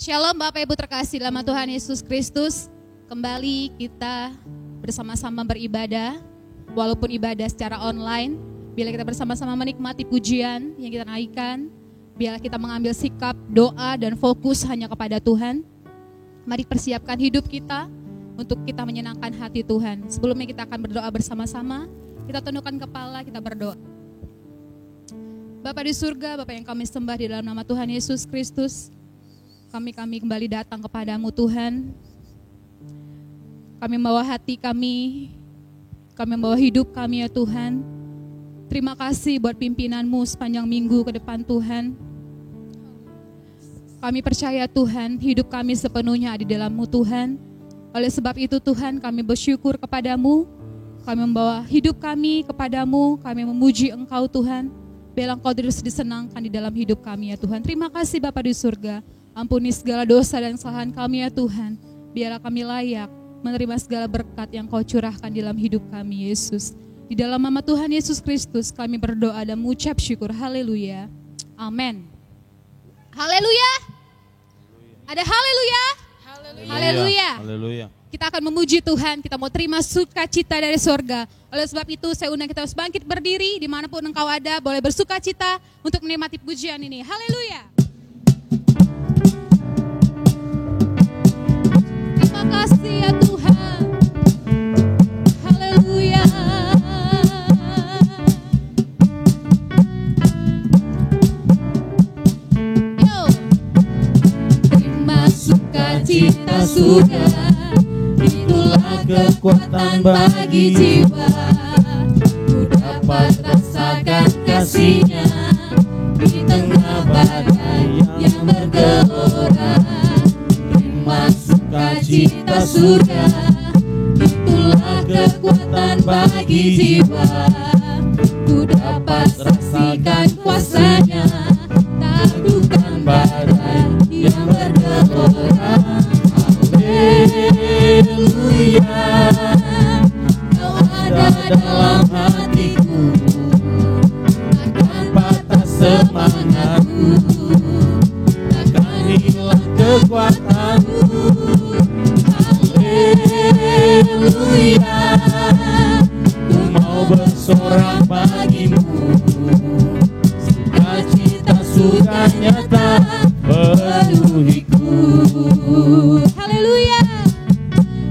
Shalom Bapak Ibu terkasih dalam Tuhan Yesus Kristus. Kembali kita bersama-sama beribadah, walaupun ibadah secara online. Bila kita bersama-sama menikmati pujian yang kita naikkan, bila kita mengambil sikap, doa dan fokus hanya kepada Tuhan. Mari persiapkan hidup kita untuk kita menyenangkan hati Tuhan. Sebelumnya kita akan berdoa bersama-sama. Kita tundukkan kepala, kita berdoa. Bapa di surga, Bapa yang kami sembah di dalam nama Tuhan Yesus Kristus, kami kembali datang kepadamu Tuhan. Kami membawa hati kami membawa hidup kami ya Tuhan. Terima kasih buat pimpinanmu sepanjang minggu ke depan Tuhan. Kami percaya Tuhan, hidup kami sepenuhnya ada di dalam-Mu Tuhan. Oleh sebab itu Tuhan, kami bersyukur kepadamu. Kami membawa hidup kami kepadamu, kami memuji Engkau Tuhan. Biarlah Engkau terus disenangkan di dalam hidup kami ya Tuhan. Terima kasih Bapa di surga. Ampuni segala dosa dan kesalahan kami ya Tuhan. Biarlah kami layak menerima segala berkat yang Kau curahkan di dalam hidup kami Yesus. Di dalam nama Tuhan Yesus Kristus kami berdoa dan mengucap syukur. Haleluya. Amin. Haleluya. Ada haleluya. Haleluya. Haleluya. Kita akan memuji Tuhan, kita mau terima sukacita dari surga. Oleh sebab itu saya undang kita harus bangkit berdiri, dimanapun engkau ada, boleh bersukacita untuk menikmati pujian ini. Haleluya. Terima kasih ya Tuhan. Haleluya. Yo. Terima sukacita surga, itulah kekuatan bagi jiwa. Ku dapat rasakan kasih-Nya di tengah badai yang bergelora. Terima sukacita surga, itulah kekuatan bagi jiwa. Ku dapat rasakan kuasa-Nya, taklukan badai yang bergelora. Haleluya, Kau ada dalam hatiku, takkan patah semangatku, takkan hilang kekuatanku. Haleluya, ku mau bersorak bagimu, sukacita surga nyata penuhiku. Haleluya.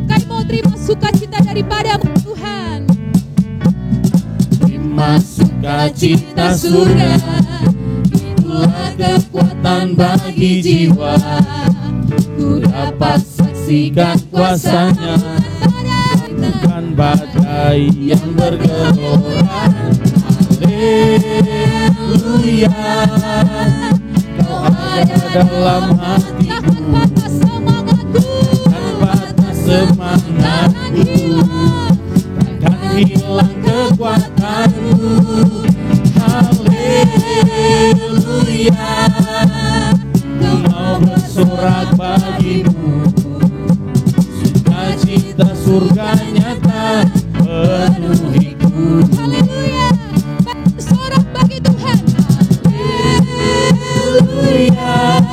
Kami mau terima sukacita daripadamu Tuhan. Terima sukacita surga, itulah kekuatan bagi jiwa. Ku dapat saksikan kuasa-Nya, taklukan badai yang bergelora. Haleluya, Kau ada dalam hatiku, takkan patah semangatku, takkan hilang kekuatanku. Haleluya, ku mau bersorak bagimu, sukacita surga nyata penuhiku. Haleluya, bersorak bagi Tuhan. Haleluya,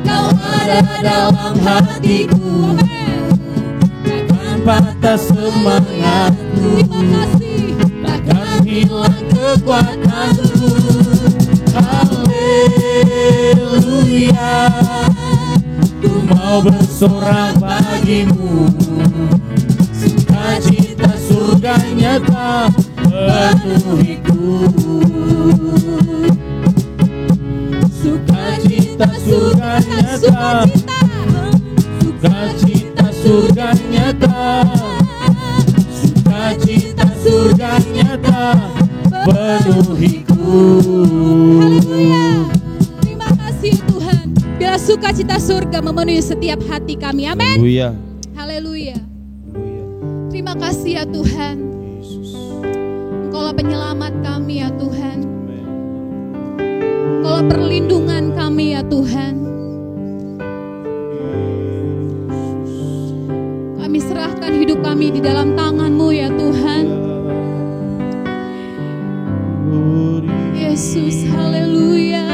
Kau ada dalam hatiku, takkan patah semangatku, takkan hilang kekuatanku. Haleluya, ku mau bersorak bagimu, sukacita surga nyata penuhiku. Sukacita surga nyata, sukacita surga nyata, sukacita surga nyata penuhiku. Haleluya. Terima kasih Tuhan. Biar sukacita surga memenuhi setiap hati kami. Amin. Haleluya. Haleluya. Terima kasih ya Tuhan. Engkaulah penyelamat kami ya Tuhan. Engkaulah perlindungan kami ya Tuhan. Kami serahkan hidup kami di dalam tangan-Mu ya Tuhan. Yesus, haleluya.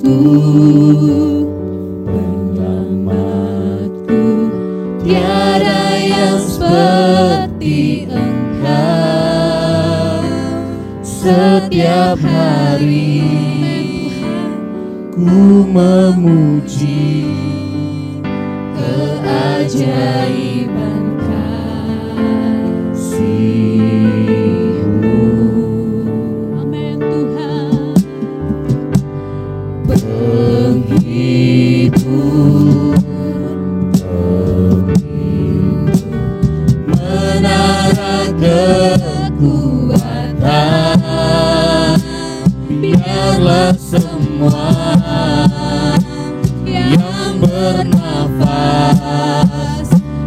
Yesusku, penyelamatku, tiada yang seperti Engkau. Setiap hari ku memuji keajaiban kasih-Mu. Amin Tuhan. Penghibur, menara kekuatan, biarlah semua yang bernafas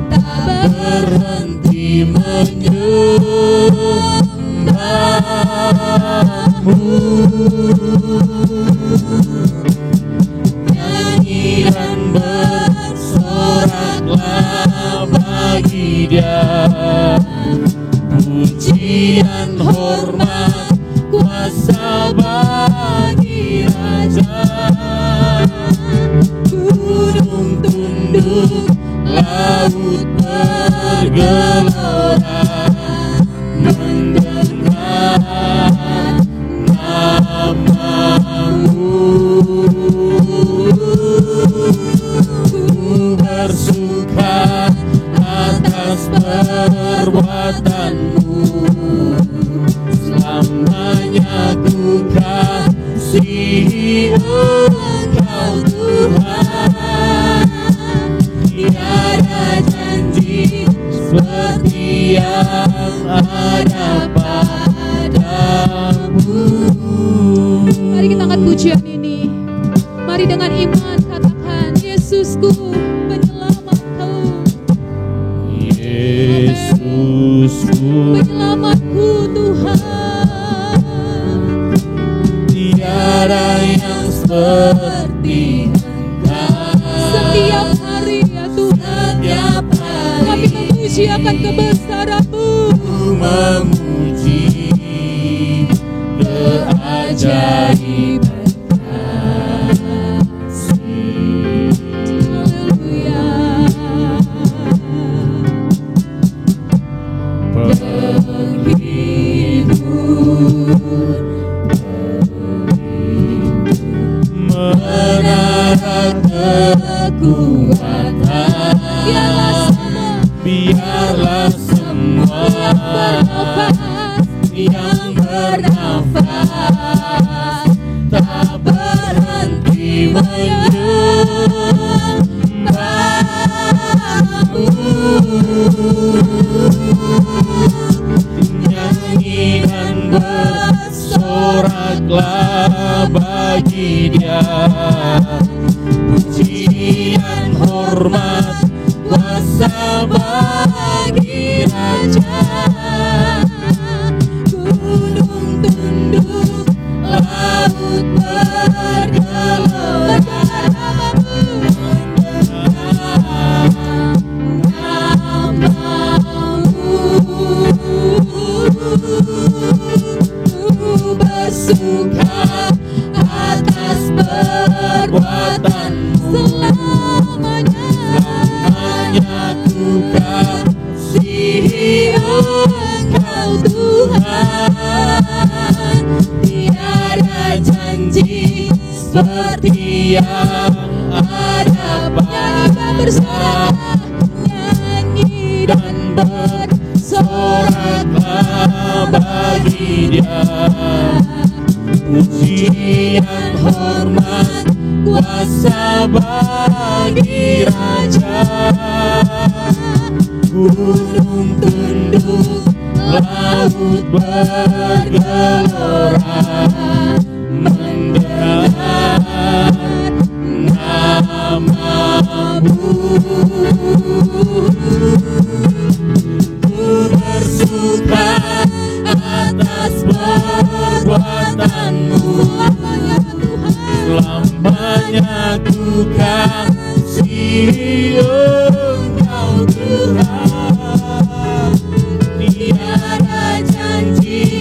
tak berhenti menyembah-Mu. Nyanyi dan bersoraklah bagi Dia, pujian hormat kuasa bagi Raja. Gunung tunduk, laut bergelora, mendengar nama-Mu. Ku bersuka atas perbuatan-Mu, selamanya ku kasihi Engkau Tuhan. Tiada janji seperti yang ada padamu. Mari kita angkat pujian ini. Mari dengan iman katakan, Yesusku, penyelamatku. Yesusku, penyelamatku Tuhan. Tiada yang seperti Engkau. Setiap hari ya Tuhan, setiap hari kami memuji akan kebesaran-Mu. Memuji keajaiban kasih. Haleluya. Penghibur, menara kekuatan, biarlah semua yang bernafas tak berhenti menyembah-Mu. Nyanyi dan bersoraklah bagi Dia, pujian hormat kuasa bagi Raja. Gunung tunduk, laut bergelora, ku bersuka atas perbuatan-Mu, selamanya ku kasihi Engkau Tuhan. Tiada janji seperti yang ada padamu. Nyanyi dan bersoraklah bagi Dia, pujian hormat kuasa bagi Raja. Gunung tunduk, laut bergelora, mendengar nama-Mu. Ku bersuka atas perbuatan-Mu, selamanya ku kasihi Engkau Tuhan. Tiada janji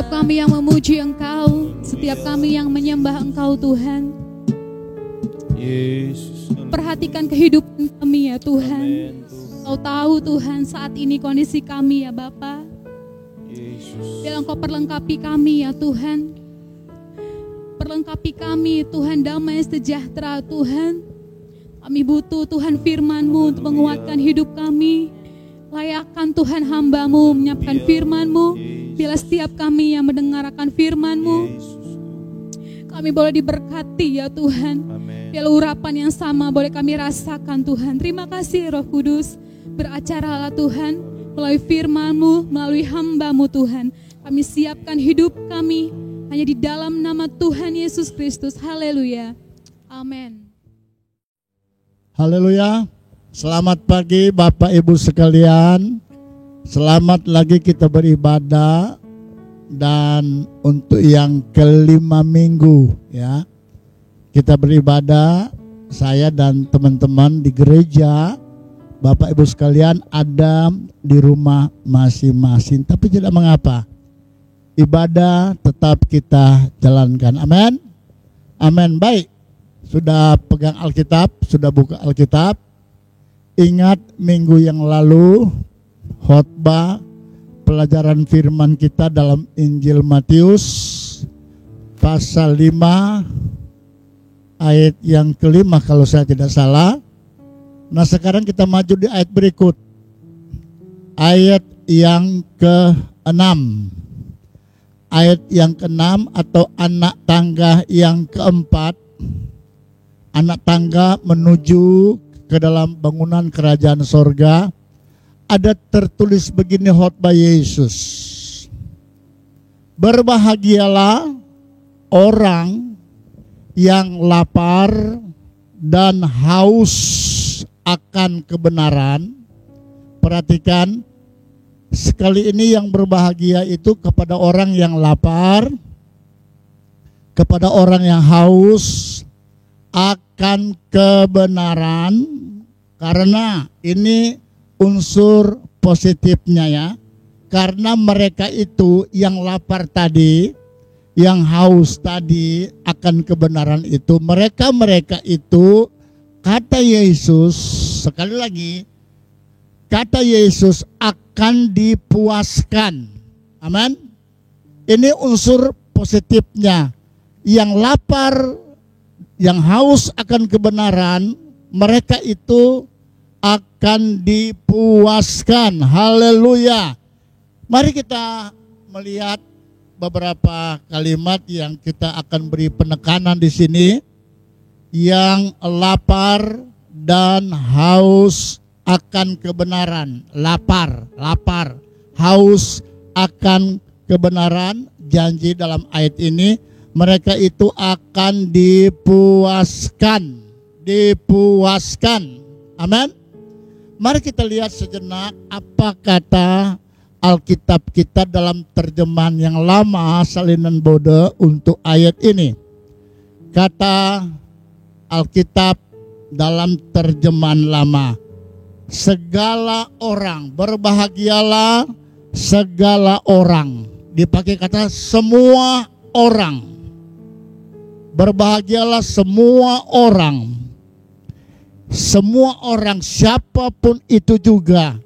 Setiap kami yang memuji Engkau, setiap kami yang menyembah Engkau Tuhan. Yesus. Perhatikan kehidupan kami ya Tuhan. Kau tahu Tuhan saat ini kondisi kami ya Bapa. Yesus. Biar Engkau perlengkapi kami ya Tuhan. Perlengkapi kami Tuhan, damai sejahtera Tuhan. Kami butuh Tuhan firman-Mu untuk menguatkan hidup kami. Layakkan Tuhan hamba-Mu menyiapkan firman-Mu. Bila setiap kami yang mendengarkan firman-Mu, kami boleh diberkati ya Tuhan. Bila urapan yang sama boleh kami rasakan Tuhan. Terima kasih Roh Kudus. Beracaralah Tuhan melalui firman-Mu, melalui hamba-Mu Tuhan. Kami siapkan hidup kami hanya di dalam nama Tuhan Yesus Kristus. Haleluya. Amin. Haleluya. Selamat pagi Bapak Ibu sekalian. Selamat lagi kita beribadah. Dan untuk yang kelima minggu ya, kita beribadah. Saya dan teman-teman di gereja, Bapak Ibu sekalian ada di rumah masing-masing. Tapi tidak mengapa, ibadah tetap kita jalankan. Amin. Amin. Baik, sudah pegang Alkitab, sudah buka Alkitab. Ingat minggu yang lalu khotbah pelajaran firman kita dalam Injil Matius pasal 5 ayat yang kelima kalau saya tidak salah. Nah sekarang kita maju di ayat berikut, ayat yang ke-6. Ayat yang ke-6 atau anak tangga yang keempat. Anak tangga menuju ke dalam bangunan kerajaan sorga. Ada tertulis begini khotbah Yesus. Berbahagialah orang yang lapar dan haus akan kebenaran. Perhatikan, sekali ini yang berbahagia itu kepada orang yang lapar, kepada orang yang haus akan kebenaran. Karena ini unsur positifnya ya. Karena mereka itu yang lapar tadi, yang haus tadi akan kebenaran itu, mereka itu, kata Yesus, sekali lagi, kata Yesus akan dipuaskan. Amin. Ini unsur positifnya. Yang lapar, yang haus akan kebenaran, mereka itu akan dipuaskan. Haleluya. Mari kita melihat beberapa kalimat yang kita akan beri penekanan di sini. Yang lapar dan haus akan kebenaran. Lapar, haus akan kebenaran. Janji dalam ayat ini, mereka itu akan dipuaskan. Amin. Mari kita lihat sejenak apa kata Alkitab kita dalam terjemahan yang lama Salinan Bode untuk ayat ini. Kata Alkitab dalam terjemahan lama, segala orang, berbahagialah segala orang. Dipakai kata semua orang. Berbahagialah semua orang. Semua orang, siapapun itu juga.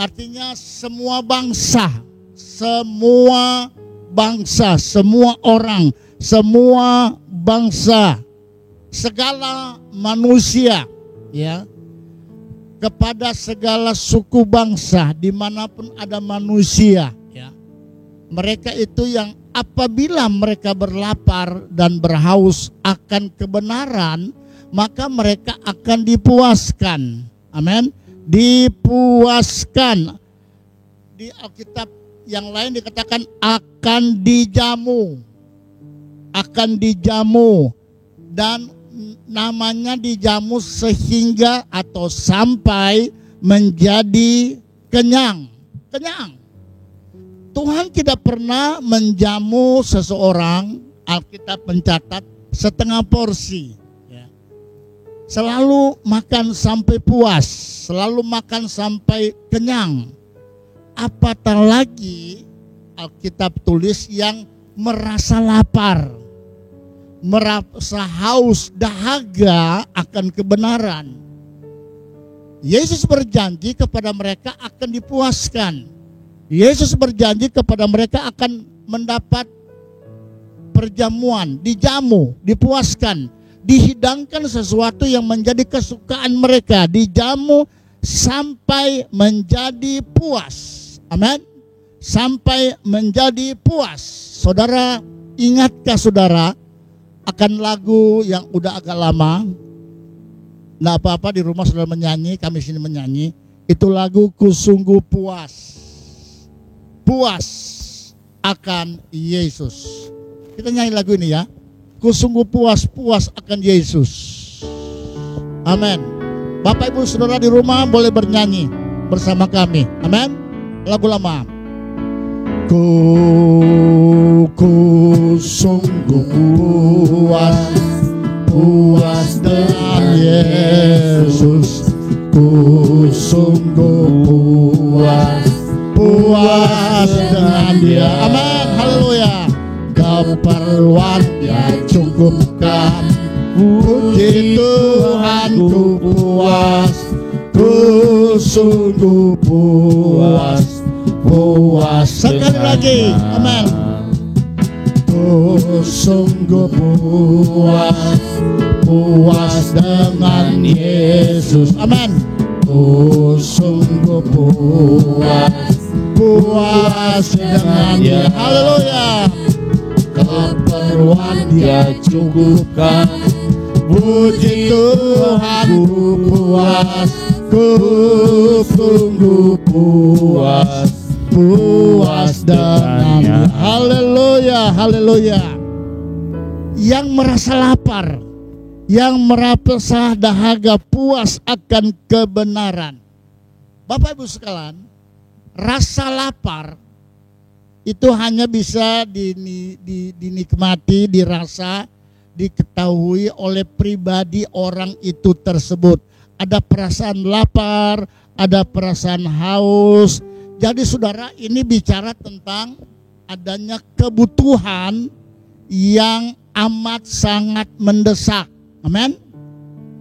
Artinya semua bangsa, semua orang, semua bangsa, segala manusia, ya, kepada segala suku bangsa dimanapun ada manusia, ya. Mereka itu yang apabila mereka berlapar dan berhaus akan kebenaran, maka mereka akan dipuaskan. Amin. Dipuaskan. Di Alkitab yang lain dikatakan akan dijamu. Akan dijamu. Dan namanya dijamu sehingga atau sampai menjadi kenyang. Kenyang. Tuhan tidak pernah menjamu seseorang, Alkitab mencatat, setengah porsi. Selalu makan sampai puas, selalu makan sampai kenyang. Apatah lagi Alkitab tulis yang merasa lapar, merasa haus, dahaga akan kebenaran. Yesus berjanji kepada mereka akan dipuaskan. Yesus berjanji kepada mereka akan mendapat perjamuan, dijamu, dipuaskan, dihidangkan sesuatu yang menjadi kesukaan mereka, dijamu sampai menjadi puas. Amin. Sampai menjadi puas. Saudara, ingatkah saudara akan lagu yang udah agak lama? Nggak apa-apa, di rumah saudara menyanyi, kami sini menyanyi. Itu lagu Ku Sungguh Puas. Puas akan Yesus. Kita nyanyi lagu ini ya. Ku sungguh puas, puas akan Yesus. Amin. Bapak Ibu Saudara di rumah boleh bernyanyi bersama kami. Amin. Lagu lama. Ku sungguh puas, puas dengan Yesus. Ku sungguh puas, puas dengan Dia. Amin. Haleluya. Keperluannya cukupkan. Puji Tuhan, ku puas, ku sungguh puas, puas. Sekali lagi, amin. Ku sungguh puas, puas dengan Yesus. Amin. Ku sungguh puas, puas dengan Dia. Haleluya. Keperluan Dia cukupkan. Puji Tuhan, ku puas, ku sungguh puas, puas dengan. Haleluya, haleluya. Yang merasa lapar, yang merasa dahaga, puas akan kebenaran. Bapak Ibu sekalian, rasa lapar itu hanya bisa dinikmati, dirasa, diketahui oleh pribadi orang itu tersebut. Ada perasaan lapar, ada perasaan haus. Jadi saudara, ini bicara tentang adanya kebutuhan yang amat sangat mendesak. Amin.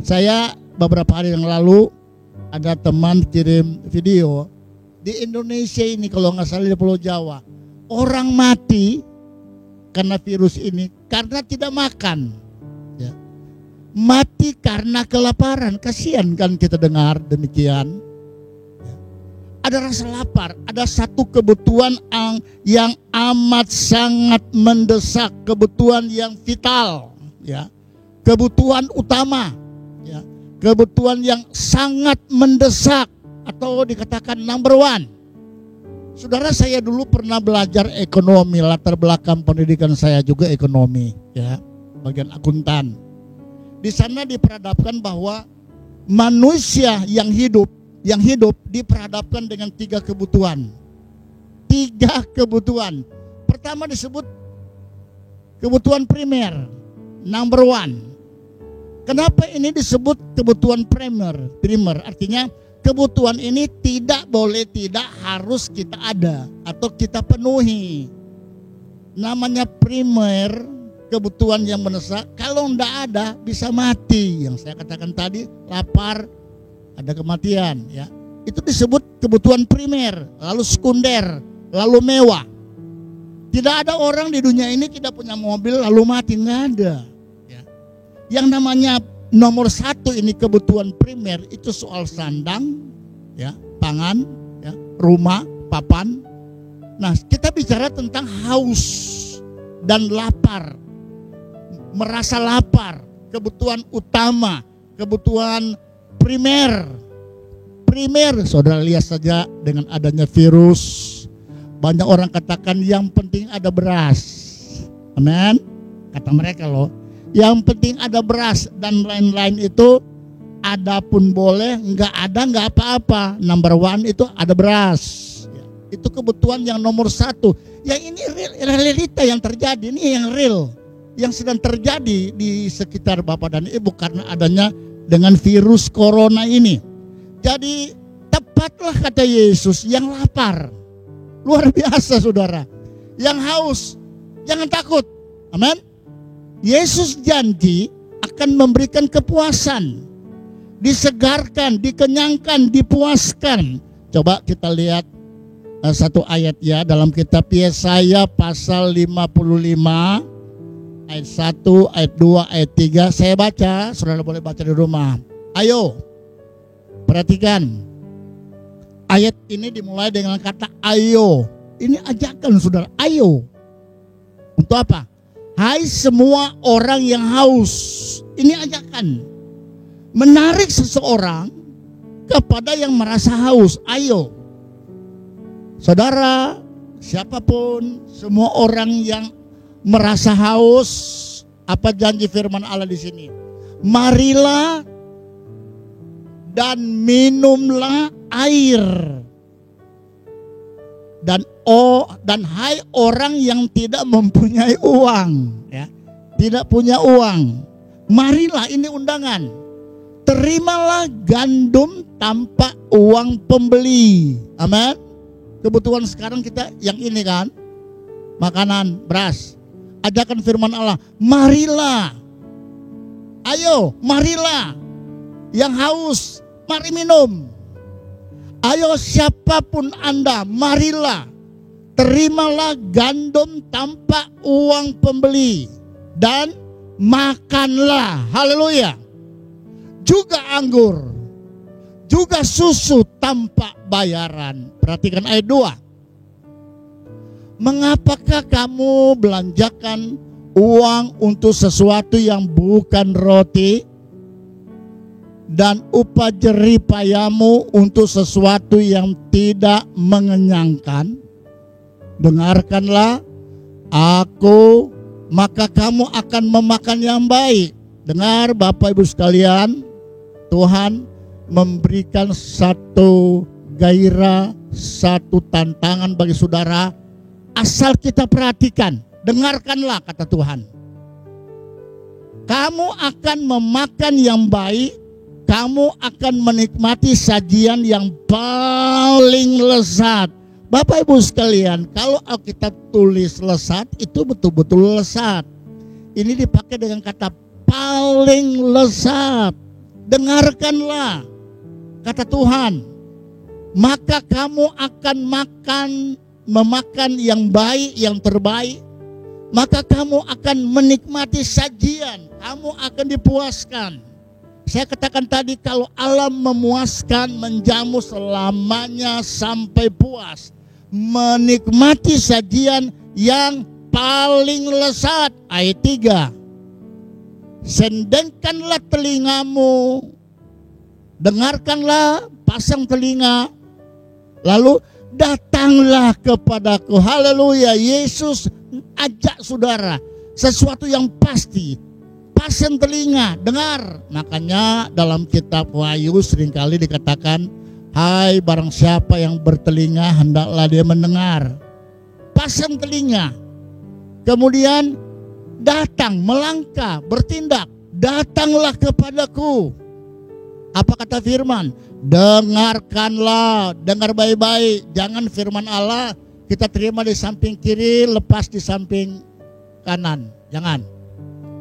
Saya beberapa hari yang lalu ada teman kirim video di Indonesia ini, kalau nggak salah di Pulau Jawa, orang mati karena virus ini karena tidak makan, ya. Mati karena kelaparan. Kasihan kan kita dengar demikian, ya. Ada rasa lapar, ada satu kebutuhan yang amat sangat mendesak, kebutuhan yang vital, ya. Kebutuhan utama, ya. Kebutuhan yang sangat mendesak atau dikatakan number one. Saudara, saya dulu pernah belajar ekonomi, latar belakang pendidikan saya juga ekonomi, ya, bagian akuntan. Di sana diperhadapkan bahwa manusia yang hidup diperhadapkan dengan 3 kebutuhan. 3 kebutuhan. Pertama disebut kebutuhan primer, number one. Kenapa ini disebut kebutuhan primer? Artinya kebutuhan ini tidak harus kita ada atau kita penuhi. Namanya primer, kebutuhan yang mendesak. Kalau tidak ada bisa mati. Yang saya katakan tadi, lapar, ada kematian, ya. Itu disebut kebutuhan primer. Lalu sekunder, lalu mewah. Tidak ada orang di dunia ini tidak punya mobil lalu mati, nggak ada, ya. Yang namanya nomor 1 ini kebutuhan primer itu soal sandang, ya, pangan, ya, rumah, papan. Nah, kita bicara tentang haus dan lapar, merasa lapar, kebutuhan utama, kebutuhan primer. Saudara lihat saja dengan adanya virus, banyak orang katakan yang penting ada beras. Amin, kata mereka loh. Yang penting ada beras dan lain-lain itu ada pun boleh, enggak ada enggak apa-apa. Number one itu ada beras, ya. Itu kebutuhan yang nomor 1. Yang ini realita yang terjadi, ini yang real, yang sedang terjadi di sekitar Bapak dan Ibu karena adanya dengan virus corona ini. Jadi tepatlah kata Yesus, yang lapar. Luar biasa saudara. yang haus, jangan takut. Amin. Yesus janji akan memberikan kepuasan, disegarkan, dikenyangkan, dipuaskan. Coba kita lihat satu ayat ya dalam kitab Yesaya pasal 55 ayat 1, ayat 2, ayat 3. Saya baca, saudara boleh baca di rumah. Ayo, perhatikan. Ayat ini dimulai dengan kata ayo. Ini ajakan saudara, ayo. Untuk apa? Hai semua orang yang haus. Ini ajakan. Menarik seseorang kepada yang merasa haus. Ayo. Saudara, siapapun, semua orang yang merasa haus, apa janji firman Allah di sini? Marilah dan minumlah air. Dan hai orang yang tidak mempunyai uang, ya, tidak punya uang, marilah, ini undangan. Terimalah gandum tanpa uang pembeli. Amin. Kebutuhan sekarang kita yang ini kan, makanan, beras. Ajakan firman Allah, marilah. Ayo, marilah. Yang haus, mari minum. Ayo siapapun Anda, marilah. Terimalah gandum tanpa uang pembeli. Dan makanlah. Haleluya. Juga anggur. Juga susu tanpa bayaran. Perhatikan ayat 2. Mengapakah kamu belanjakan uang untuk sesuatu yang bukan roti, dan upah jerih payamu untuk sesuatu yang tidak mengenyangkan? Dengarkanlah aku, maka kamu akan memakan yang baik. Dengar Bapak Ibu sekalian, Tuhan memberikan satu gairah, satu tantangan bagi saudara. Asal kita perhatikan, dengarkanlah kata Tuhan. Kamu akan memakan yang baik, kamu akan menikmati sajian yang paling lezat. Bapak Ibu sekalian, kalau Alkitab tulis lezat, itu betul-betul lezat. Ini dipakai dengan kata paling lezat. Dengarkanlah kata Tuhan, maka kamu akan memakan yang baik, yang terbaik. Maka kamu akan menikmati sajian, kamu akan dipuaskan. Saya katakan tadi, kalau Allah memuaskan, menjamu selamanya sampai puas, menikmati sajian yang paling lezat. Ayat 3. Sendengkanlah telingamu, dengarkanlah, pasang telinga, lalu datanglah kepadaku. Haleluya. Yesus ajak saudara sesuatu yang pasti. Pasang telinga, dengar. Makanya dalam kitab Wahyu seringkali dikatakan, hai barang siapa yang bertelinga hendaklah dia mendengar. Pasang telinga. Kemudian datang, melangkah, bertindak. Datanglah kepadaku. Apa kata firman? Dengarkanlah, dengar baik-baik. Jangan firman Allah kita terima di samping kiri, lepas di samping kanan. Jangan.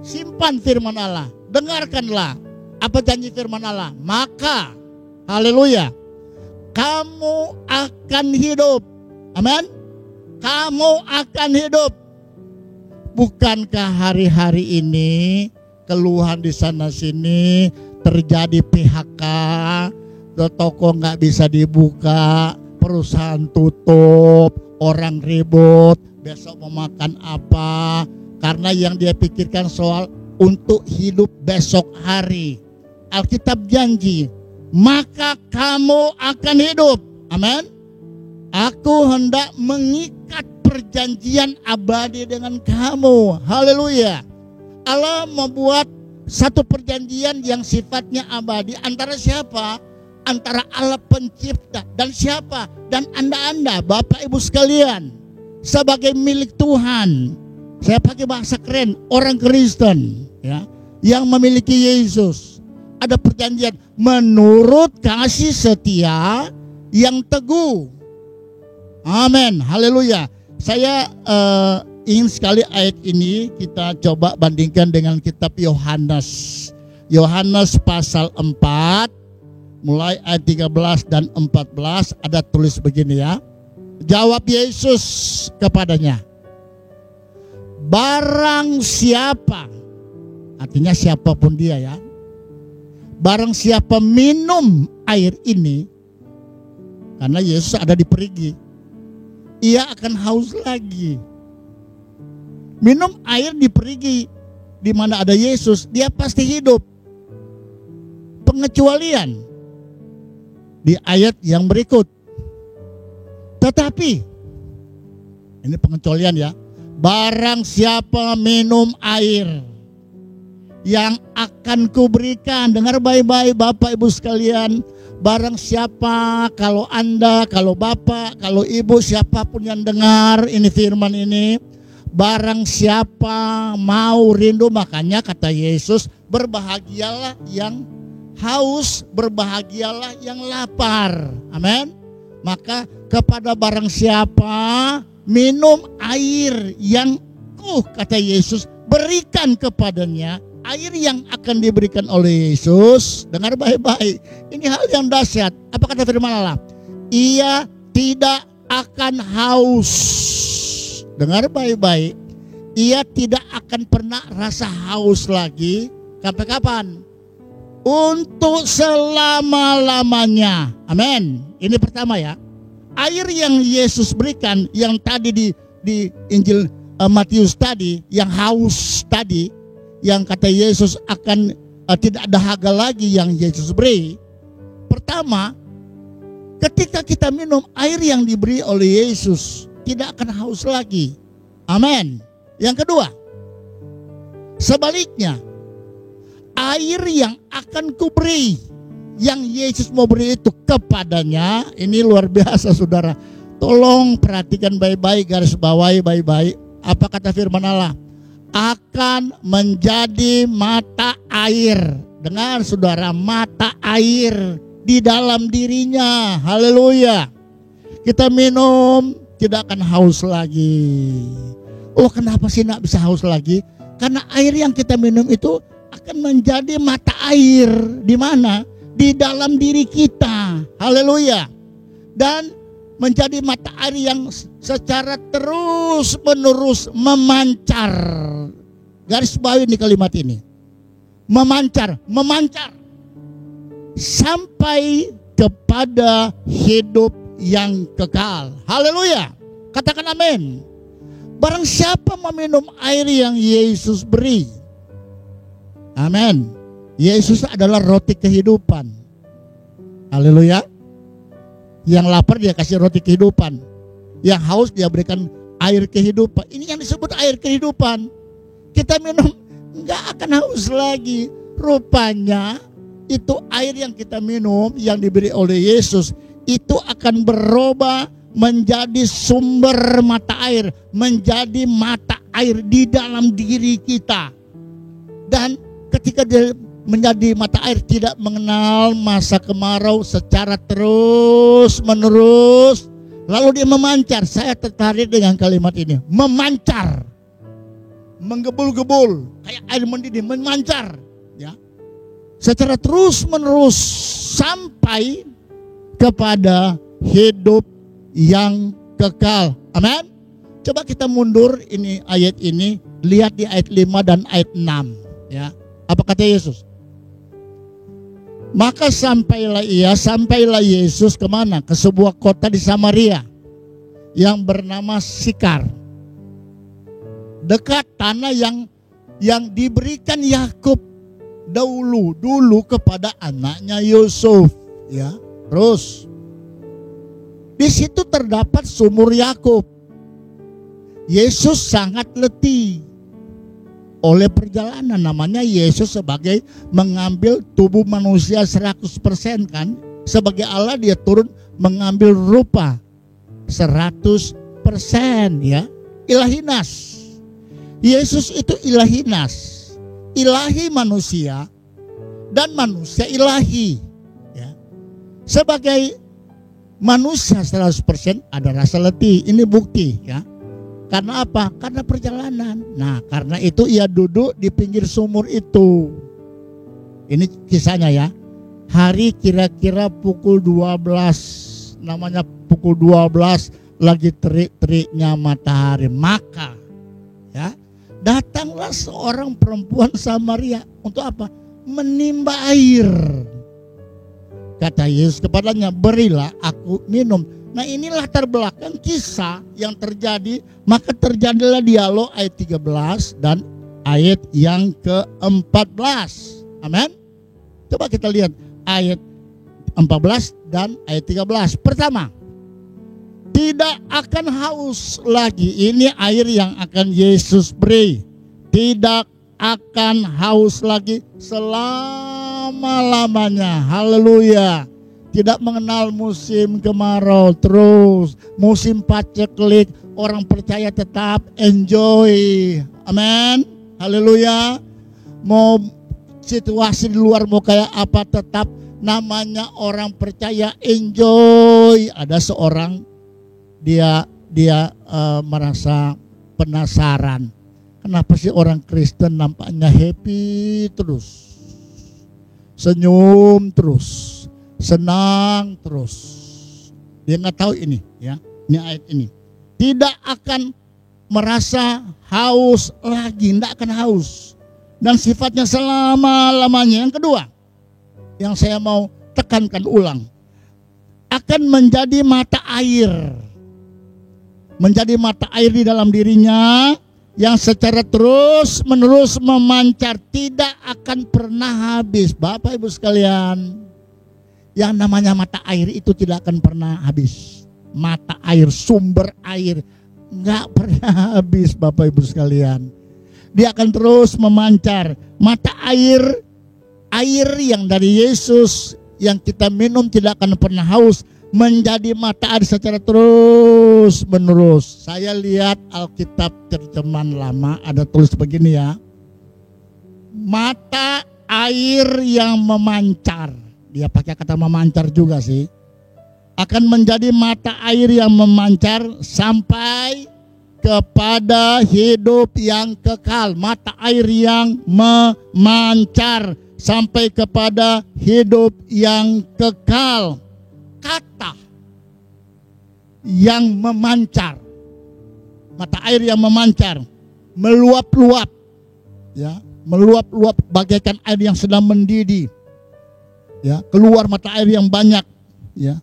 Simpan firman Allah, dengarkanlah. Apa janji firman Allah? Maka, haleluya, kamu akan hidup. Amin. Kamu akan hidup. Bukankah hari-hari ini keluhan di sana sini, terjadi PHK, toko nggak bisa dibuka, perusahaan tutup, orang ribut, besok mau makan apa? Karena yang dia pikirkan soal untuk hidup besok hari. Alkitab janji, maka kamu akan hidup. Amin. Aku hendak mengikat perjanjian abadi dengan kamu. Haleluya. Allah membuat satu perjanjian yang sifatnya abadi antara siapa? Antara Allah pencipta dan siapa? Dan Anda, Bapak Ibu sekalian, sebagai milik Tuhan. Saya pakai bahasa keren, orang Kristen ya, yang memiliki Yesus. Ada perjanjian menurut kasih setia yang teguh. Amin, haleluya. Saya ingin sekali ayat ini kita coba bandingkan dengan kitab Yohanes. Yohanes pasal 4 mulai ayat 13 dan 14 ada tulis begini ya. Jawab Yesus kepadanya, barang siapa, artinya siapapun dia ya, barang siapa minum air ini, karena Yesus ada di perigi, ia akan haus lagi. Minum air di perigi di mana ada Yesus, dia pasti hidup. Pengecualian di ayat yang berikut. Tetapi ini pengecualian ya. Barang siapa minum air yang akan kuberikan, dengar baik-baik Bapak Ibu sekalian, barang siapa, kalau Anda, kalau Bapak, kalau Ibu, siapapun yang dengar ini firman ini, barang siapa mau rindu, makanya kata Yesus, berbahagialah yang haus, berbahagialah yang lapar. Amin. Maka kepada barang siapa minum air yang kata Yesus, berikan kepadanya air yang akan diberikan oleh Yesus. Dengar baik-baik, ini hal yang dahsyat. Apa kata firman Allah? Ia tidak akan haus. Dengar baik-baik, ia tidak akan pernah rasa haus lagi. Sampai kapan? Untuk selama-lamanya. Amin. Ini pertama ya. Air yang Yesus berikan, yang tadi di Injil Matius tadi, yang haus tadi, yang kata Yesus akan tidak dahaga lagi yang Yesus beri. Pertama, ketika kita minum air yang diberi oleh Yesus, tidak akan haus lagi. Amin. Yang kedua, sebaliknya, air yang akan kuberi, yang Yesus mau beri itu kepadanya, ini luar biasa saudara. Tolong perhatikan baik-baik, garis bawahi baik-baik. Apa kata firman Allah? Akan menjadi mata air. Dengar saudara, mata air di dalam dirinya. Haleluya. Kita minum, tidak akan haus lagi. Oh, kenapa sih nak bisa haus lagi? Karena air yang kita minum itu akan menjadi mata air. Di mana? Di dalam diri kita. Haleluya. Dan menjadi mata air yang secara terus menerus memancar. Garis bawahi di kalimat ini. Memancar, memancar. Sampai kepada hidup yang kekal. Haleluya. Katakan amin. Barang siapa meminum air yang Yesus beri. Amin. Yesus adalah roti kehidupan. Haleluya. Yang lapar dia kasih roti kehidupan. Yang haus dia berikan air kehidupan. Ini yang disebut air kehidupan. Kita minum enggak akan haus lagi. Rupanya itu air yang kita minum yang diberi oleh Yesus itu akan berubah menjadi sumber mata air, menjadi mata air di dalam diri kita. Dan ketika dia menjadi mata air, tidak mengenal masa kemarau, secara terus menerus, lalu dia memancar. Saya tertarik dengan kalimat ini, memancar, menggebul-gebul kayak air mendidih, memancar ya, secara terus menerus sampai kepada hidup yang kekal. Amin. Coba kita mundur ini ayat ini, lihat di ayat 5 dan ayat 6 ya. Apa kata Yesus? Maka sampailah Yesus kemana? Ke sebuah kota di Samaria yang bernama Sikar, dekat tanah yang diberikan Yakub dulu kepada anaknya Yusuf ya. Terus di situ terdapat sumur Yakub. Yesus sangat letih oleh perjalanan. Namanya Yesus sebagai mengambil tubuh manusia 100% kan. Sebagai Allah dia turun mengambil rupa 100% ya. Ilahinas. Yesus itu ilahinas. Ilahi manusia dan manusia ilahi ya. Sebagai manusia 100% ada rasa letih. Ini bukti ya. Karena apa? Karena perjalanan. Nah, karena itu ia duduk di pinggir sumur itu. Ini kisahnya ya. Hari kira-kira pukul 12. Namanya pukul 12 lagi terik-teriknya matahari. Maka ya, datanglah seorang perempuan Samaria untuk apa? Menimba air. Kata Yesus kepadanya, berilah aku minum. Nah, ini latar belakang kisah yang terjadi. Maka terjadilah dialog ayat 13 dan ayat yang ke-14. Amin. Coba kita lihat ayat 14 dan ayat 13. Pertama, tidak akan haus lagi. Ini air yang akan Yesus beri. Tidak akan haus lagi selama-lamanya. Haleluya. Tidak mengenal musim kemarau, terus musim paceklik, orang percaya tetap enjoy. Amin. Haleluya. Mau situasi di luar mau kayak apa, tetap namanya orang percaya enjoy. Ada seorang dia merasa penasaran. Kenapa sih orang Kristen nampaknya happy terus, senyum terus, senang terus. Dia nggak tahu ini ya. Ini ayat ini. Tidak akan merasa haus lagi, tidak akan haus. Dan sifatnya selama-lamanya. Yang kedua, yang saya mau tekankan ulang, akan menjadi mata air. Menjadi mata air di dalam dirinya yang secara terus menerus memancar, tidak akan pernah habis. Bapak Ibu sekalian, yang namanya mata air itu tidak akan pernah habis. Mata air, sumber air nggak pernah habis, Bapak Ibu sekalian. Dia akan terus memancar. Mata air yang dari Yesus yang kita minum tidak akan pernah haus, menjadi mata air secara terus menerus. Saya lihat Alkitab terjemahan lama ada tulis begini ya. Mata air yang memancar. Dia pakai kata memancar juga sih. Akan menjadi mata air yang memancar sampai kepada hidup yang kekal. Mata air yang memancar sampai kepada hidup yang kekal. Kata yang memancar, mata air yang memancar, meluap-luap, ya, meluap-luap bagaikan air yang sedang mendidih. Ya, keluar mata air yang banyak, ya.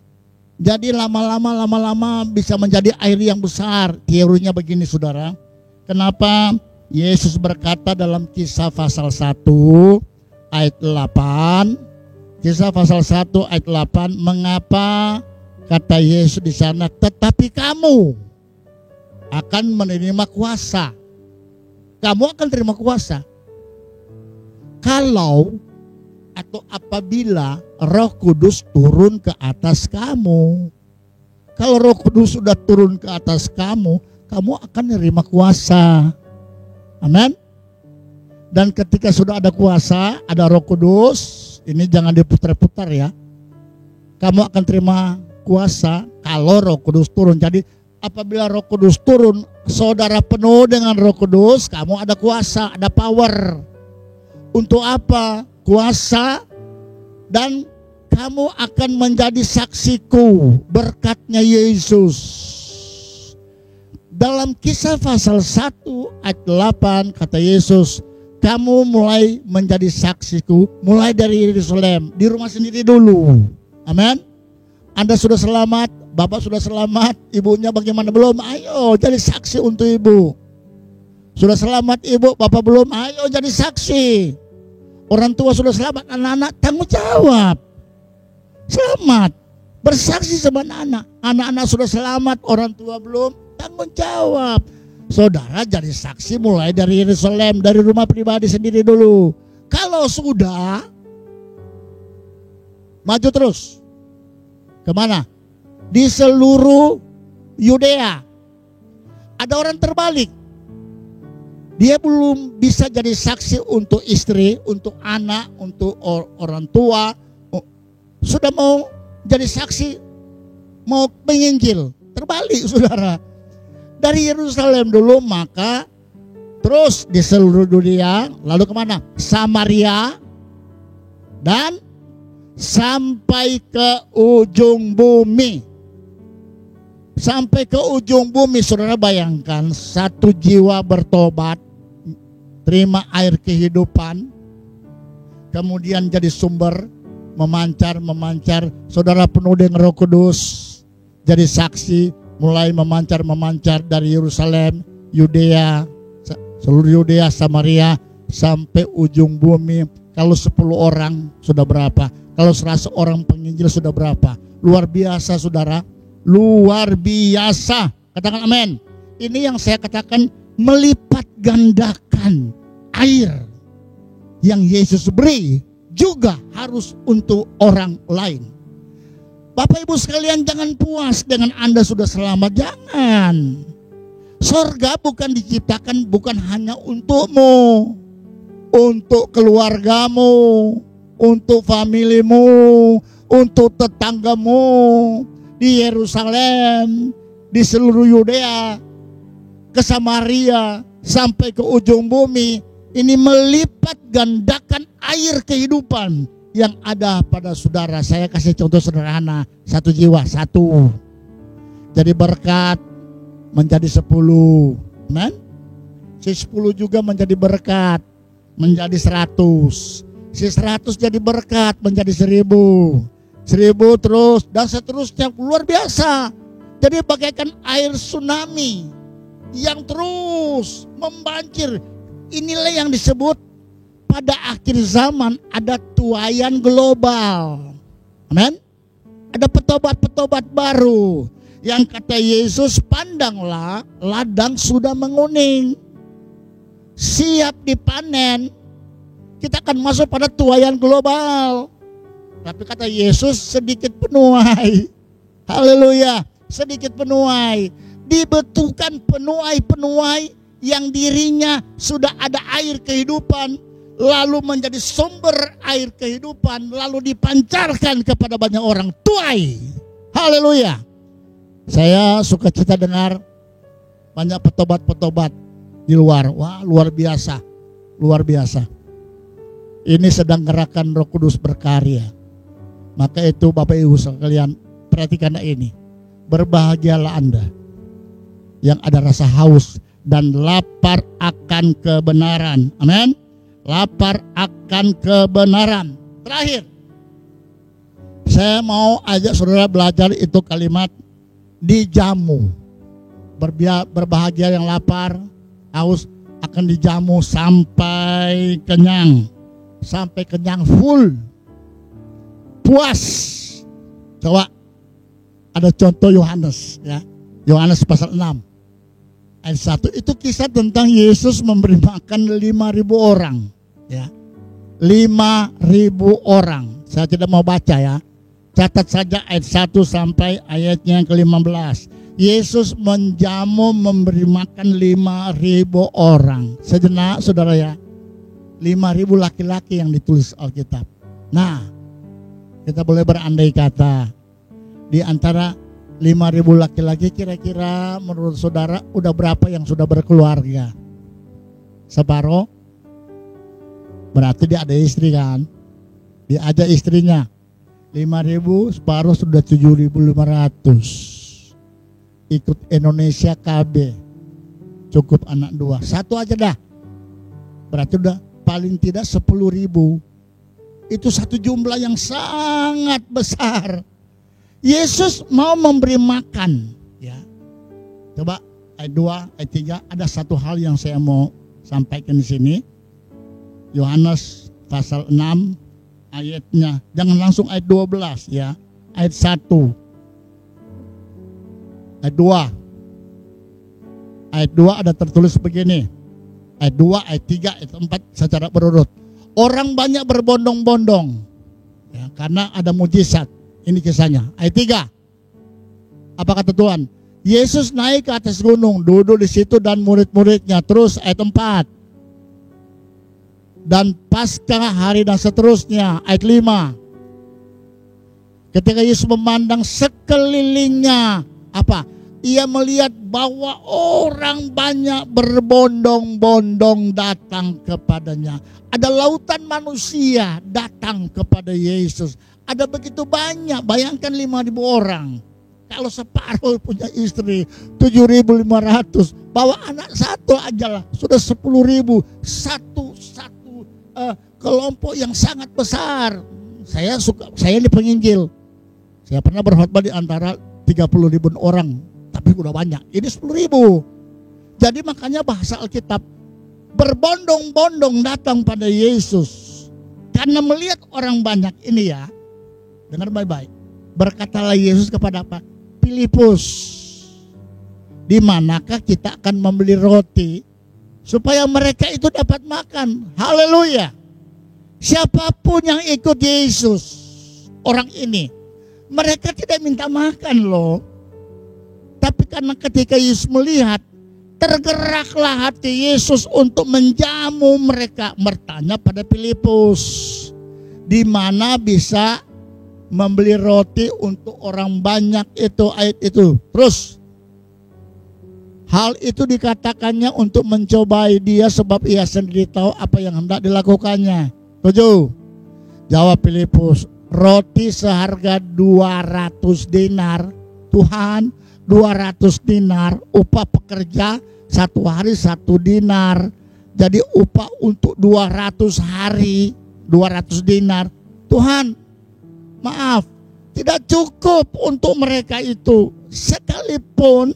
Jadi lama-lama bisa menjadi air yang besar. Teorinya begini, Saudara. Kenapa Yesus berkata dalam Kisah pasal 1 ayat 8, Kisah pasal 1 ayat 8, mengapa kata Yesus di sana, tetapi kamu akan menerima kuasa. Kamu akan terima kuasa kalau atau apabila Roh Kudus turun ke atas kamu. Kalau Roh Kudus sudah turun ke atas kamu, kamu akan menerima kuasa. Amin. Dan ketika sudah ada kuasa, ada Roh Kudus, ini jangan diputar-putar ya. Kamu akan terima kuasa kalau Roh Kudus turun. Jadi apabila Roh Kudus turun, saudara penuh dengan Roh Kudus, kamu ada kuasa, ada power. Untuk apa? Kuasa, dan kamu akan menjadi saksiku, berkatnya Yesus. Dalam Kisah pasal 1 ayat 8 kata Yesus, kamu mulai menjadi saksiku mulai dari Yerusalem, di rumah sendiri dulu. Amin. Anda sudah selamat, Bapak sudah selamat, ibunya bagaimana belum? Ayo jadi saksi untuk ibu. Sudah selamat ibu, Bapak belum? Ayo jadi saksi. Orang tua sudah selamat, anak-anak tanggung jawab. Selamat, bersaksi sama anak-anak. Anak-anak sudah selamat, orang tua belum, tanggung jawab. Saudara jadi saksi mulai dari Yerusalem, dari rumah pribadi sendiri dulu. Kalau sudah, maju terus. Kemana? Di seluruh Yudea. Ada orang terbalik. Dia belum bisa jadi saksi untuk istri, untuk anak, untuk orang tua. Sudah mau jadi saksi, mau menginjil. Terbalik, saudara. Dari Yerusalem dulu, maka terus di seluruh dunia, lalu kemana? Samaria, dan sampai ke ujung bumi. Sampai ke ujung bumi, saudara bayangkan, satu jiwa bertobat, terima air kehidupan, kemudian jadi sumber, memancar, saudara penuh dengan Roh Kudus, jadi saksi, mulai memancar dari Yerusalem, Yudea, seluruh Yudea, Samaria, sampai ujung bumi. Kalau 10 orang sudah berapa? Kalau 100 orang penginjil sudah berapa? Luar biasa, saudara. Luar biasa. Katakan amin. Ini yang saya katakan, melipat gandakan air yang Yesus beri juga harus untuk orang lain. Bapak Ibu sekalian, jangan puas dengan Anda sudah selamat. Jangan. Sorga bukan diciptakan bukan hanya untukmu, untuk keluargamu, untuk familimu, untuk tetanggamu di Yerusalem, di seluruh Yudea, ke Samaria, sampai ke ujung bumi. Ini melipat gandakan air kehidupan yang ada pada saudara. Saya kasih contoh sederhana, satu jiwa, satu. Jadi berkat menjadi 10. Amen? Si 10 juga menjadi berkat, menjadi 100. Si 100 jadi berkat, menjadi 1000. 1000 terus, dan seterusnya. Luar biasa. Jadi bagaikan air tsunami yang terus membanjir. Inilah yang disebut pada akhir zaman ada tuaian global. Amin. Ada petobat-petobat baru. Yang kata Yesus, pandanglah ladang sudah menguning, siap dipanen. Kita akan masuk pada tuaian global. Tapi kata Yesus, sedikit penuai. Haleluya, sedikit penuai. Dibutuhkan penuai-penuai yang dirinya sudah ada air kehidupan, lalu menjadi sumber air kehidupan, lalu dipancarkan kepada banyak orang. Tuai. Haleluya. Saya suka cita dengar banyak petobat-petobat di luar. Wah, luar biasa. Luar biasa. Ini sedang gerakan Roh Kudus berkarya. Maka itu Bapak Ibu sekalian, perhatikan ini. Berbahagialah Anda yang ada rasa haus dan lapar akan kebenaran. Amin. Lapar akan kebenaran. Terakhir, saya mau ajak saudara belajar itu kalimat dijamu. Berbahagia yang lapar, haus akan dijamu sampai kenyang. Sampai kenyang full. Puas. Coba ada contoh Yohanes, ya. Yohanes pasal 6 ayat 1. Itu kisah tentang Yesus memberi makan 5.000 orang, ya. 5.000 orang. Saya tidak mau baca, ya. Catat saja ayat 1 sampai ayatnya yang ke-15. Yesus menjamu memberi makan 5.000 orang. Sejenak saudara, ya. 5.000 laki-laki yang ditulis Alkitab. Nah, kita boleh berandai kata, di antara 5.000 laki-laki kira-kira menurut saudara udah berapa yang sudah berkeluarga? Separuh? Berarti dia ada istri kan? Dia aja istrinya. 5.000, separuh sudah 7.500. Ikut Indonesia KB. Cukup anak 2. Satu aja dah. Berarti udah paling tidak 10.000. Itu satu jumlah yang sangat besar. Yesus mau memberi makan, ya. Coba ayat 2, ayat 3 ada satu hal yang saya mau sampaikan di sini. Yohanes pasal 6 ayatnya. Jangan langsung ayat 12, ya. Ayat 1. Ayat 2. Ayat 2 ada tertulis begini. Ayat 2, ayat 3, ayat 4 secara berurut. Orang banyak berbondong-bondong, ya, karena ada mujizat. Ini kisahnya. Ayat 3. Apa kata Tuhan? Yesus naik ke atas gunung, duduk di situ dan murid-muridnya. Terus ayat 4. Dan pasca hari dan seterusnya. Ayat 5. Ketika Yesus memandang sekelilingnya, apa? ia melihat bahwa orang banyak berbondong-bondong datang kepadanya. Ada lautan manusia datang kepada Yesus. Ada begitu banyak, bayangkan 5.000 orang. Kalau separuh punya istri 7.500, bawa anak satu aja lah sudah 10.000. Satu kelompok yang sangat besar. Saya ini penginjil. Saya pernah berkhotbah di antara 30.000 orang, tapi udah banyak. Ini 10.000. Jadi makanya bahasa Alkitab, berbondong-bondong datang pada Yesus. Karena melihat orang banyak ini ya, dengar baik-baik. Berkatalah Yesus kepada apa? Filipus, di manakah kita akan membeli roti supaya mereka itu dapat makan? Haleluya. Siapapun yang ikut Yesus, orang ini, mereka tidak minta makan loh. Tapi karena ketika Yesus melihat, tergeraklah hati Yesus untuk menjamu mereka. Bertanya pada Filipus, di mana bisa membeli roti untuk orang banyak itu, ayat itu. Terus, hal itu dikatakannya untuk mencobai dia sebab ia sendiri tahu apa yang hendak dilakukannya. 7. Jawab Filipus, roti seharga 200 dinar. Tuhan, 200 dinar upah pekerja satu hari 1 dinar. Jadi upah untuk 200 hari 200 dinar. Tuhan, maaf, tidak cukup untuk mereka itu. Sekalipun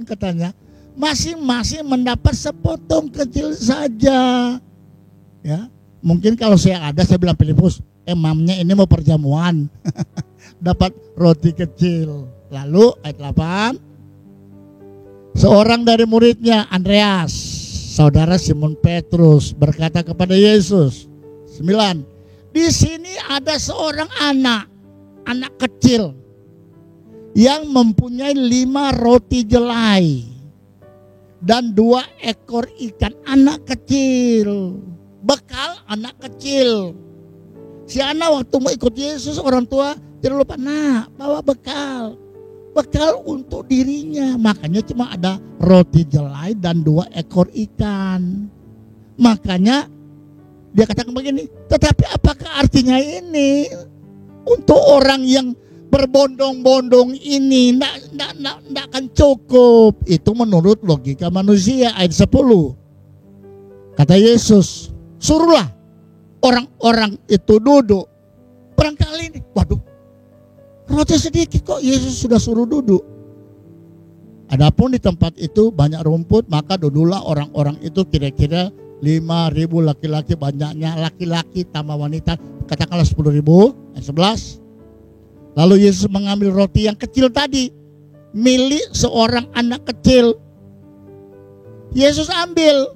katanya, masing-masing mendapat sepotong kecil saja. Ya, mungkin kalau saya ada, saya bilang Filipus, mamnya ini mau perjamuan. Dapat roti kecil. Lalu ayat 8, seorang dari muridnya, Andreas, saudara Simon Petrus, berkata kepada Yesus. 9, di sini ada seorang anak kecil yang mempunyai 5 roti jelai dan 2 ekor ikan. Anak kecil, bekal anak kecil. Si anak waktu mau ikut Yesus, orang tua tidak lupa, bawa bekal untuk dirinya. Makanya cuma ada roti jelai dan 2 ekor ikan. Makanya dia katakan begini, tetapi apakah artinya ini untuk orang yang berbondong-bondong ini tidak akan cukup? Itu menurut logika manusia. Ayat 10, kata Yesus, suruhlah orang-orang itu duduk. Barangkali ini, waduh, roti sedikit kok Yesus sudah suruh duduk. Adapun di tempat itu banyak rumput, maka duduklah orang-orang itu kira-kira 5.000 laki-laki, banyaknya laki-laki tambah wanita, katakanlah 10.000. Ayat 11. Lalu Yesus mengambil roti yang kecil tadi, milik seorang anak kecil. Yesus ambil,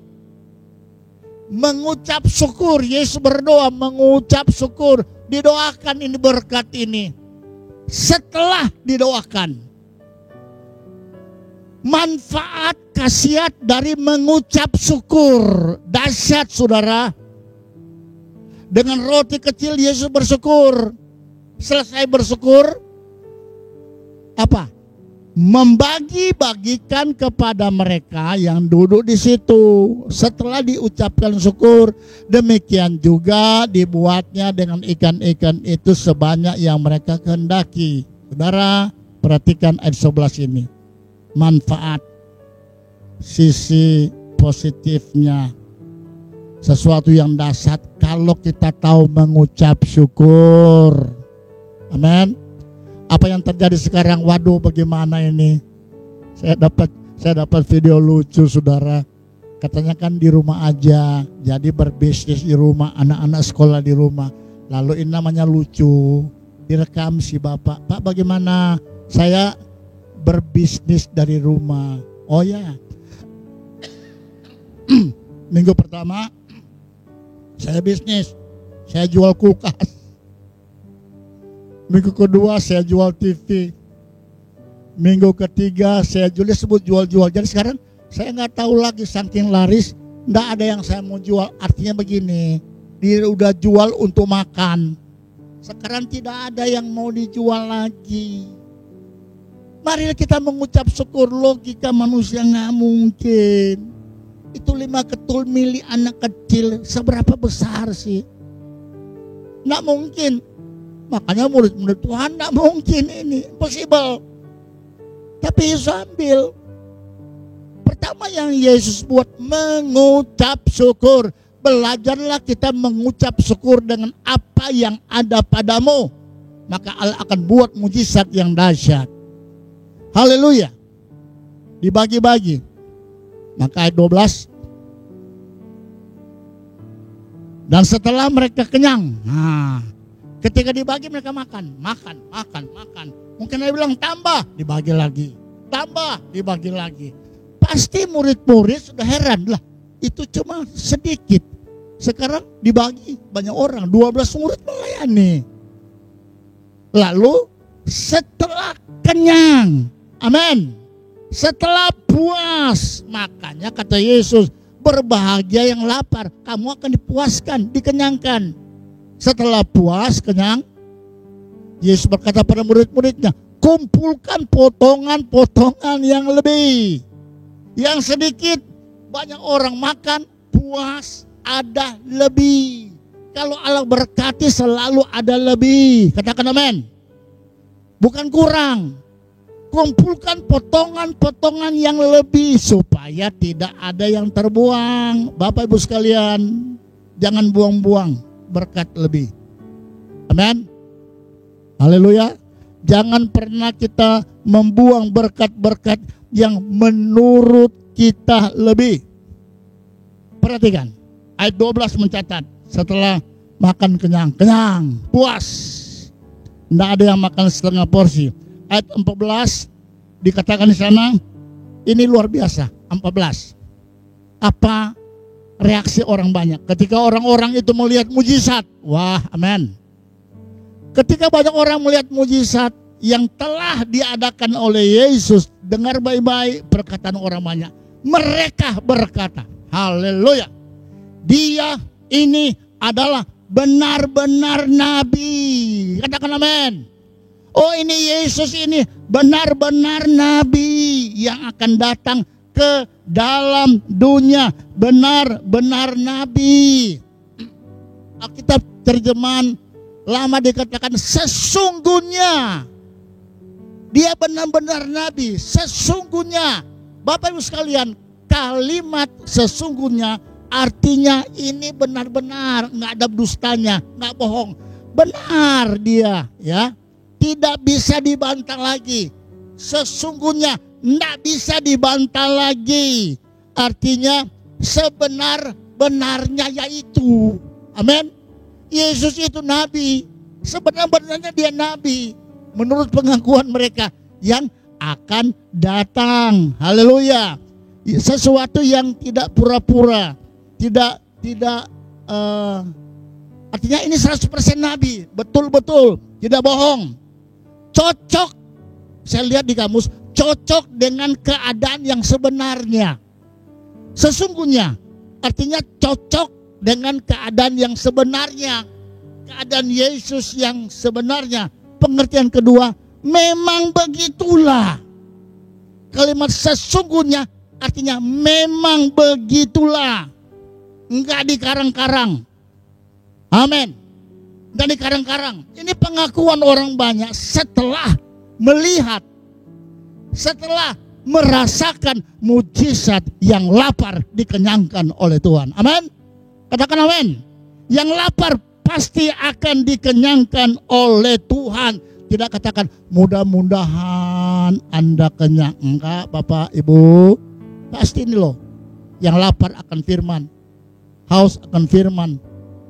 mengucap syukur. Yesus berdoa, mengucap syukur, didoakan ini berkat ini. Setelah didoakan, manfaat khasiat dari mengucap syukur dahsyat, saudara. Dengan roti kecil Yesus bersyukur. Selesai bersyukur, apa? Membagi-bagikan kepada mereka yang duduk di situ. Setelah diucapkan syukur, demikian juga dibuatnya dengan ikan-ikan itu sebanyak yang mereka kehendaki. Saudara, perhatikan ayat 11 ini. Manfaat, sisi positifnya, sesuatu yang dahsyat kalau kita tahu mengucap syukur. Amin. Apa yang terjadi sekarang? Waduh, bagaimana ini? Saya dapat video lucu, saudara. Katanya kan di rumah aja, jadi berbisnis di rumah, anak-anak sekolah di rumah. Lalu ini namanya lucu, direkam si bapak. Pak, bagaimana? Saya berbisnis dari rumah. Oh ya, minggu pertama saya bisnis, saya jual kulkas. Minggu kedua saya jual TV. Minggu ketiga saya sebut jual-jual. Jadi sekarang saya nggak tahu lagi, saking laris, nggak ada yang saya mau jual. Artinya begini, dia udah jual untuk makan. Sekarang tidak ada yang mau dijual lagi. Mari kita mengucap syukur. Logika manusia nggak mungkin. Itu 5 ketul milik anak kecil, seberapa besar sih? Nggak mungkin. Makanya murid-murid Tuhan nggak mungkin ini, impossible. Tapi Yesus ambil. Pertama yang Yesus buat, mengucap syukur. Belajarlah kita mengucap syukur dengan apa yang ada padamu. Maka Allah akan buat mujizat yang dahsyat. Haleluya. Dibagi-bagi. Maka ayat 12. Dan setelah mereka kenyang. Ketika dibagi mereka makan. Mungkin dia bilang tambah, dibagi lagi. Tambah, dibagi lagi. Pasti murid-murid sudah heran lah. Itu cuma sedikit. Sekarang dibagi banyak orang. 12 murid melayani. Lalu setelah kenyang. Amin. Setelah puas. Makanya kata Yesus, berbahagia yang lapar. Kamu akan dipuaskan, dikenyangkan. Setelah puas, kenyang. Yesus berkata pada murid-muridnya, kumpulkan potongan-potongan yang lebih. Yang sedikit, banyak orang makan, puas, ada lebih. Kalau Allah berkati selalu ada lebih. Katakan amin. Bukan kurang. Kumpulkan potongan-potongan yang lebih supaya tidak ada yang terbuang. Bapak Ibu sekalian, jangan buang-buang berkat lebih. Amin. Haleluya. Jangan pernah kita membuang berkat-berkat yang menurut kita lebih. Perhatikan, ayat 12 mencatat, setelah makan kenyang, puas. Tidak ada yang makan setengah porsi. Ayat 14 dikatakan di sana, ini luar biasa. 14. Apa reaksi orang banyak ketika orang-orang itu melihat mujizat? Wah, amin. Ketika banyak orang melihat mujizat yang telah diadakan oleh Yesus, dengar baik-baik perkataan orang banyak. Mereka berkata, haleluya, dia ini adalah benar-benar nabi. Katakan amin. Oh, ini Yesus ini benar-benar nabi yang akan datang ke dalam dunia. Benar-benar nabi. Alkitab terjemahan lama dikatakan sesungguhnya. Dia benar-benar nabi. Sesungguhnya. Bapak Ibu sekalian, kalimat sesungguhnya artinya ini benar-benar. Nggak ada dustanya, nggak bohong. Benar dia, ya. Tidak bisa dibantah lagi. Sesungguhnya tidak bisa dibantah lagi. Artinya sebenar-benarnya yaitu. Amin. Yesus itu nabi. Sebenar-benarnya dia nabi. Menurut pengakuan mereka yang akan datang. Haleluya. Sesuatu yang tidak pura-pura. Tidak artinya ini 100% nabi. Betul-betul. Tidak bohong. Cocok, saya lihat di kamus, cocok dengan keadaan yang sebenarnya. Sesungguhnya, artinya cocok dengan keadaan yang sebenarnya. Keadaan Yesus yang sebenarnya. Pengertian kedua, memang begitulah. Kalimat sesungguhnya artinya memang begitulah. Enggak dikarang-karang. Amin. Dan di karang-karang. Ini pengakuan orang banyak setelah melihat, setelah merasakan mujizat yang lapar dikenyangkan oleh Tuhan. Amin. Katakan amin. Yang lapar pasti akan dikenyangkan oleh Tuhan. Tidak katakan mudah-mudahan Anda kenyang. Enggak, Bapak Ibu. Pasti ini loh. Yang lapar akan firman, haus akan firman,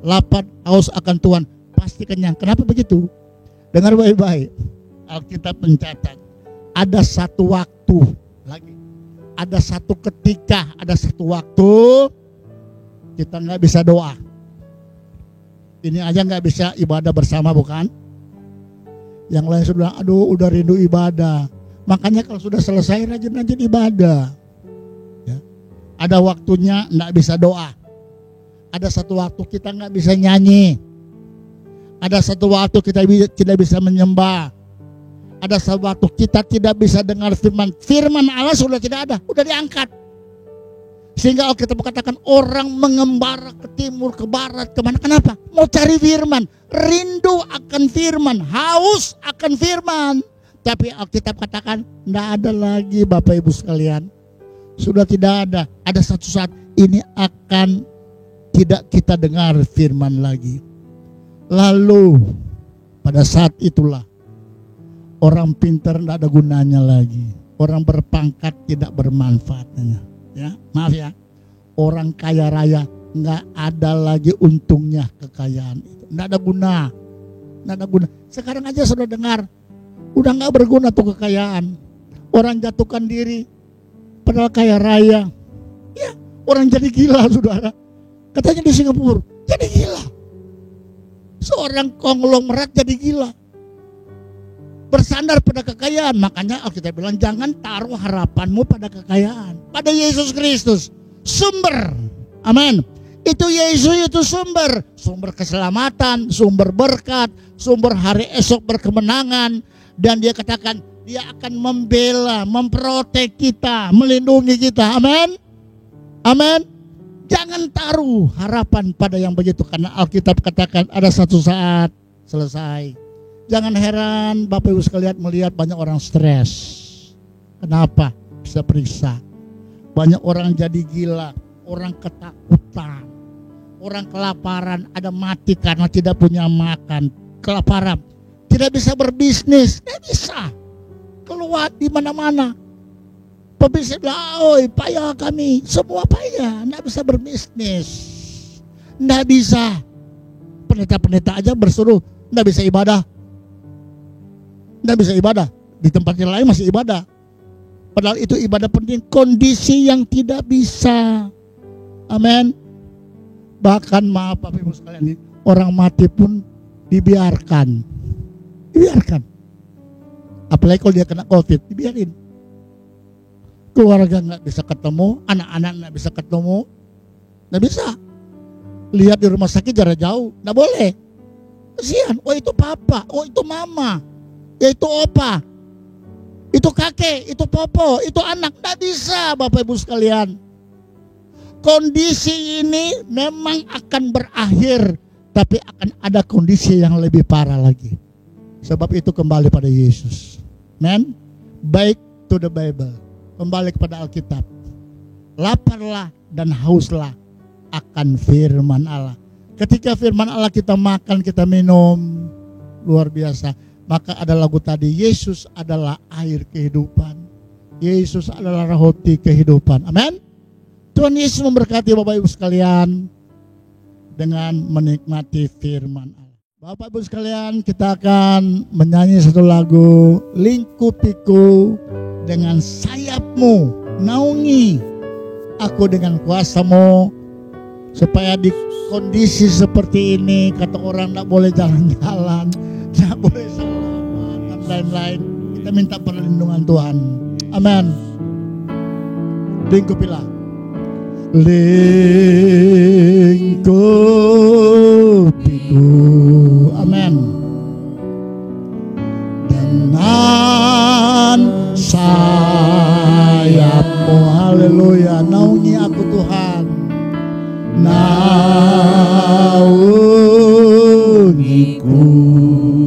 lapar haus akan Tuhan. Pasti kenyang. Kenapa begitu? Dengar baik-baik. Alkitab mencatat ada satu waktu lagi, ada satu ketika, ada satu waktu kita nggak bisa doa. Ini aja nggak bisa ibadah bersama, bukan? Yang lain sudah, aduh udah rindu ibadah. Makanya kalau sudah selesai rajin-rajin ibadah. Ya. Ada waktunya nggak bisa doa. Ada satu waktu kita nggak bisa nyanyi. Ada satu waktu kita tidak bisa menyembah. ada sesuatu kita tidak bisa dengar firman. Firman Allah sudah tidak ada, sudah diangkat. Sehingga Alkitab katakan orang mengembara ke timur, ke barat, kemana. Kenapa? Mau cari firman, rindu akan firman, haus akan firman. Tapi Alkitab katakan tidak ada lagi Bapak Ibu sekalian. Sudah tidak ada. Ada satu saat ini akan tidak kita dengar firman lagi. Lalu pada saat itulah orang pintar tidak ada gunanya lagi. Orang berpangkat tidak bermanfaatnya. Ya, maaf ya. Orang kaya raya nggak ada lagi untungnya kekayaan itu. Nggak ada guna. Nggak ada guna. Sekarang aja sudah dengar, udah nggak berguna tuh kekayaan. Orang jatuhkan diri padahal kaya raya. Ya, orang jadi gila, saudara. Katanya di Singapura, jadi gila. Seorang konglomerat jadi gila. Bersandar pada kekayaan. Makanya Alkitab bilang jangan taruh harapanmu pada kekayaan, pada Yesus Kristus, sumber. Amin. Itu Yesus, itu sumber keselamatan, sumber berkat, sumber hari esok berkemenangan. Dan dia katakan dia akan membela, memprotek kita, melindungi kita. Amin. Amin. Jangan taruh harapan pada yang begitu, karena Alkitab katakan ada satu saat selesai. Jangan heran Bapak Ibu sekalian melihat banyak orang stres. Kenapa? Bisa periksa. Banyak orang jadi gila, orang ketakutan, orang kelaparan, ada mati karena tidak punya makan, kelaparan, tidak bisa berbisnis, tidak bisa keluar di mana-mana. Pebisnis bilang, oi payah kami, semua payah, tidak bisa berbisnis, tidak bisa. Pendeta-pendeta aja bersuruh, tidak bisa ibadah. Tidak bisa ibadah, di tempat yang lain masih ibadah. Padahal itu ibadah penting, kondisi yang tidak bisa. Amin. Bahkan maaf Bapak Ibu sekalian, orang mati pun dibiarkan. Dibiarkan. Apalagi kalau dia kena COVID, dibiarin. Keluarga nggak bisa ketemu, anak-anak nggak bisa ketemu, nggak bisa. Lihat di rumah sakit jarak jauh, nggak boleh. Kasihan. Oh itu papa, oh itu mama, ya itu opa, itu kakek, itu popo, itu anak. Nggak bisa Bapak Ibu sekalian. Kondisi ini memang akan berakhir, tapi akan ada kondisi yang lebih parah lagi. Sebab itu kembali pada Yesus. Amen. Back to the Bible. Kembali kepada Alkitab. Laparlah dan hauslah akan firman Allah. Ketika firman Allah kita makan, kita minum, luar biasa. Maka ada lagu tadi, Yesus adalah air kehidupan, Yesus adalah roti kehidupan. Amin. Tuhan Yesus memberkati Bapak Ibu sekalian dengan menikmati firman Allah. Bapak Ibu sekalian, kita akan menyanyi satu lagu, lingkupiku dengan sayapmu, naungi aku dengan kuasamu. Supaya di kondisi seperti ini, kata orang tidak boleh jalan-jalan, tidak boleh salaman dan lain-lain. Kita minta perlindungan Tuhan. Amin. Lingkupilah. Lingkupiku. Amin. Dengan sayapmu, haleluya, naungi aku Tuhan, naungiku,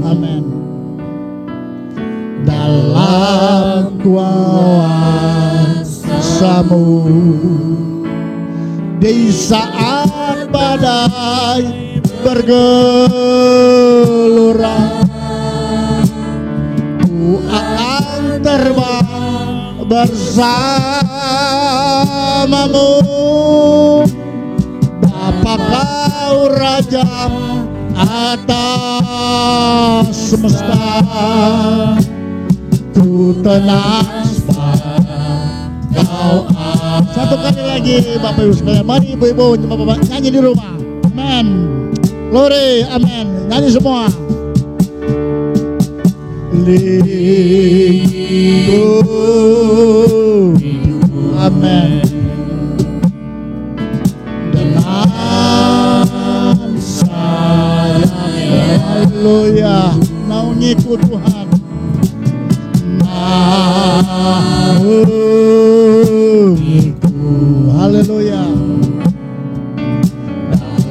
amin, dalam kuasamu. Di saat badai bergelora, ku akan terbang bersamamu. Bapa kau Raja atas semesta, ku tenang kau. Satu kali lagi Bapak Ibu sekalian, mari ibu-ibu, bapak-bapak nyanyi di rumah. Amen. Glory, amen. Nyanyi semua. Amen. Dengan sayapmu, haleluya, naungiku Tuhan, Haleluya.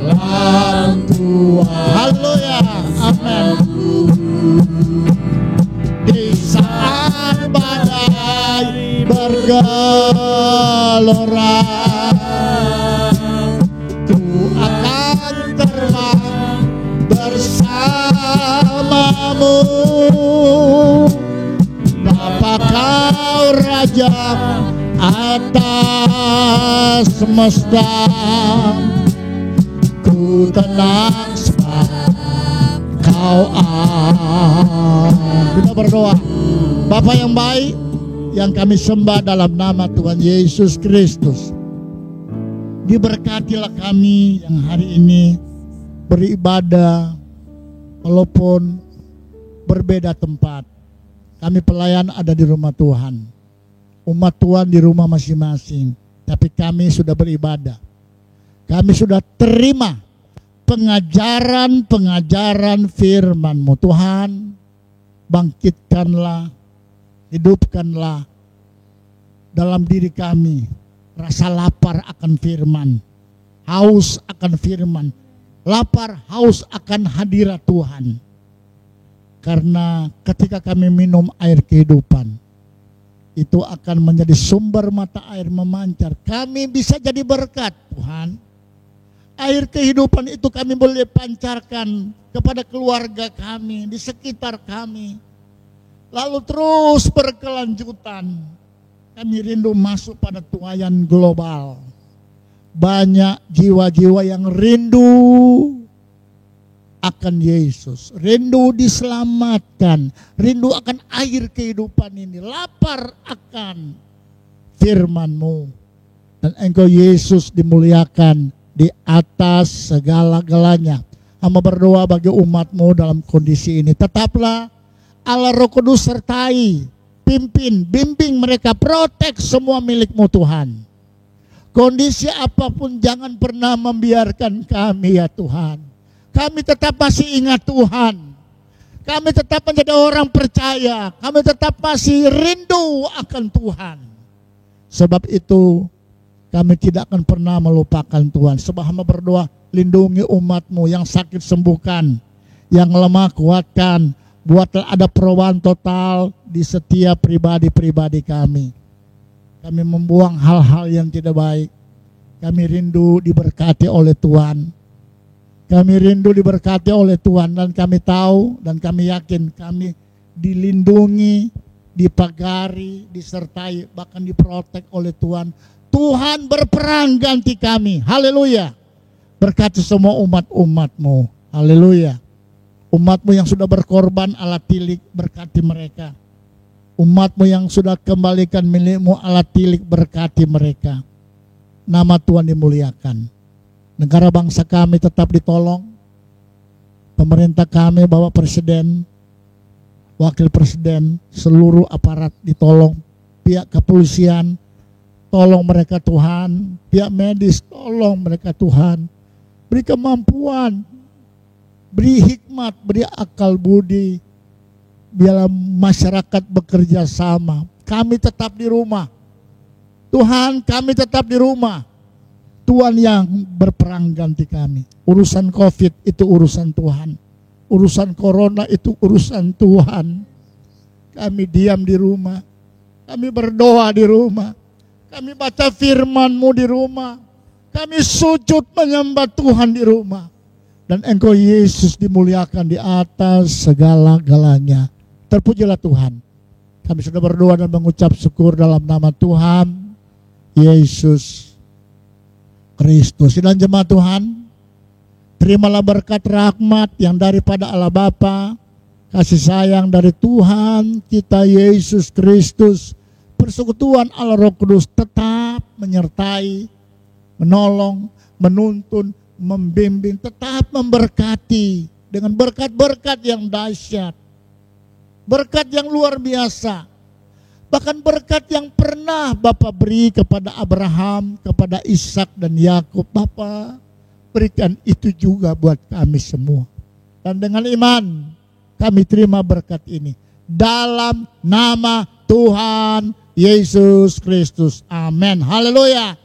Dalam Tuhan. Haleluya. Amin. Di saat badai bergelora, ku akan terbang bersamamu. Bapa kau Raja atas semesta, ku tenang sebab kau Allah. Kita berdoa. Bapa yang baik, yang kami sembah dalam nama Tuhan Yesus Kristus, diberkatilah kami yang hari ini beribadah walaupun berbeda tempat. Kami pelayan ada di rumah Tuhan, umat Tuhan di rumah masing-masing, tapi kami sudah beribadah. Kami sudah terima pengajaran-pengajaran firman-Mu. Tuhan, bangkitkanlah, hidupkanlah dalam diri kami rasa lapar akan firman, haus akan firman, lapar haus akan hadirat Tuhan. Karena ketika kami minum air kehidupan, itu akan menjadi sumber mata air memancar. Kami bisa jadi berkat, Tuhan. Air kehidupan itu kami boleh pancarkan kepada keluarga kami, di sekitar kami. Lalu terus berkelanjutan. Kami rindu masuk pada tuayan global. Banyak jiwa-jiwa yang rindu akan Yesus, rindu diselamatkan, rindu akan air kehidupan ini, lapar akan firman-Mu. Dan Engkau Yesus dimuliakan di atas segala-galanya. Hamba berdoa bagi umat-Mu dalam kondisi ini. Tetaplah Allah Roh Kudus sertai, pimpin, bimbing mereka, protek semua milik-Mu Tuhan. Kondisi apapun jangan pernah membiarkan kami ya Tuhan. Kami tetap masih ingat Tuhan. Kami tetap menjadi orang percaya. Kami tetap masih rindu akan Tuhan. Sebab itu kami tidak akan pernah melupakan Tuhan. Sebab hamba berdoa, lindungi umat-Mu, yang sakit sembuhkan, yang lemah kuatkan. Buatlah ada perubahan total di setiap pribadi-pribadi kami. Kami membuang hal-hal yang tidak baik. Kami rindu diberkati oleh Tuhan. Kami rindu diberkati oleh Tuhan, dan kami tahu dan kami yakin kami dilindungi, dipagari, disertai, bahkan diprotek oleh Tuhan. Tuhan berperang ganti kami. Haleluya. Berkati semua umat-umat-Mu. Haleluya. Umat-Mu yang sudah berkorban alat tilik, berkati mereka. Umat-Mu yang sudah kembalikan milik-Mu alat tilik, berkati mereka. Nama Tuhan dimuliakan. Negara bangsa kami tetap ditolong. Pemerintah kami, Bapak Presiden, Wakil Presiden, seluruh aparat ditolong. Pihak kepolisian, tolong mereka Tuhan. Pihak medis, tolong mereka Tuhan. Beri kemampuan, beri hikmat, beri akal budi. Biarlah masyarakat bekerja sama. Kami tetap di rumah. Tuhan, kami tetap di rumah. Tuhan yang berperang ganti kami. Urusan COVID itu urusan Tuhan. Urusan corona itu urusan Tuhan. Kami diam di rumah. Kami berdoa di rumah. Kami baca firman-Mu di rumah. Kami sujud menyembah Tuhan di rumah. Dan Engkau Yesus dimuliakan di atas segala-galanya. Terpujilah Tuhan. Kami sudah berdoa dan mengucap syukur dalam nama Tuhan Yesus Kristus. Dan jemaat Tuhan, terimalah berkat rahmat yang daripada Allah Bapa, kasih sayang dari Tuhan kita Yesus Kristus, persekutuan Allah Roh Kudus tetap menyertai, menolong, menuntun, membimbing, tetap memberkati dengan berkat-berkat yang dahsyat, berkat yang luar biasa. Bahkan berkat yang pernah Bapa beri kepada Abraham, kepada Ishak dan Yakub, Bapa berikan itu juga buat kami semua. Dan dengan iman kami terima berkat ini dalam nama Tuhan Yesus Kristus. Amin. Haleluya.